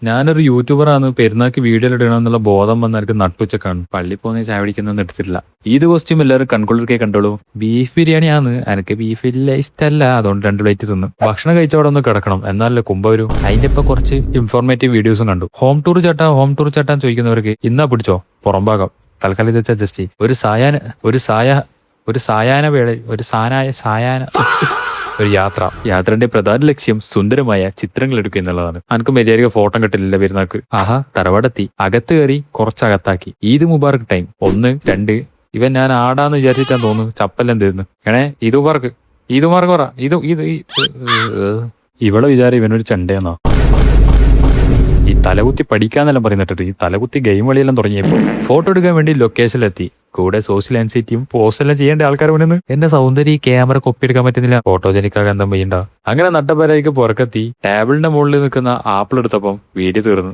ഞാനൊരു യൂട്യൂബറാണ്, പെരുന്നാൾക്ക് വീഡിയോ ഇടണമെന്നുള്ള ബോധം വന്ന എനിക്ക് നട്ടുച്ചക്കാണ്. പള്ളി പോകുന്ന ചായ പിടിക്കുന്നൊന്നും എടുത്തിട്ടില്ല. ഈദ് കോസ്റ്റ്യൂം എല്ലാവരും കൺകുളിർക്കെ കണ്ടോളൂ. ബീഫ് ബിരിയാണിയാണ്, എനിക്ക് ബീഫ് ഇല്ല, ഇഷ്ടമല്ല. അതുകൊണ്ട് 2 പ്ലേറ്റ് തിന്നു. ഭക്ഷണം കഴിച്ചവിടെ ഒന്ന് കിടക്കണം, എന്നാലല്ലേ കുമ്പ വരൂ. അതിന്റെ ഇപ്പൊ കുറച്ച് ഇൻഫോർമേറ്റീവ് വീഡിയോസും കണ്ടു. ഹോം ടൂർ ചേട്ടാൻ ചോദിക്കുന്നവർക്ക് ഇന്നാ പിടിച്ചോ പുറംഭാഗം. തൽക്കാലം ഇത് വെച്ച് അഡ്ജസ്റ്റ് ചെയ്യും. ഒരു സായാഹ്ന വേള ഒരു യാത്രന്റെ പ്രധാന ലക്ഷ്യം സുന്ദരമായ ചിത്രങ്ങൾ എടുക്കുക എന്നുള്ളതാണ്. എനിക്ക് മര്യാദ ഫോട്ടോ കിട്ടില്ല പെരുന്നാക്ക്. ആഹാ, തറവാടെത്തി. അകത്ത് കയറി കുറച്ചകത്താക്കി. ഈദ് മുബാറക് ടൈം 1, 2. ഇവൻ ഞാൻ ആടാന്ന് വിചാരിച്ചിട്ടാൻ തോന്നുന്നു ചപ്പല്ലാം തരുന്നു. ഈദ് മുബാറക് പറ. ഇവളെ വിചാരം ഇവനൊരു ചെണ്ടയെന്നോ. ഈ തലകുത്തി പഠിക്കാന്നെല്ലാം പറയുന്നിട്ട് ഈ തലകുത്തി ഗെയിം കളിയെല്ലാം തുടങ്ങിയപ്പോൾ ഫോട്ടോ എടുക്കാൻ വേണ്ടി ലൊക്കേഷനിലെത്തി. കൂടെ സോഷ്യൽ ആൻസൈറ്റിയും പോസ്റ്റെല്ലാം ചെയ്യേണ്ട ആൾക്കാർ വേണമെന്ന്. എന്റെ സൗന്ദര്യം ഈ ക്യാമറ കൊപ്പിയെടുക്കാൻ പറ്റുന്നില്ല, ഫോട്ടോജനിക്കാകാൻ എന്താ ചെയ്യണ്ട. അങ്ങനെ നട്ടപ്പരായിക്ക് പുറക്കെത്തി ടേബിളിന്റെ മുകളിൽ നിൽക്കുന്ന ആപ്പിൾ എടുത്തപ്പം വീഡിയോ തീർന്നു.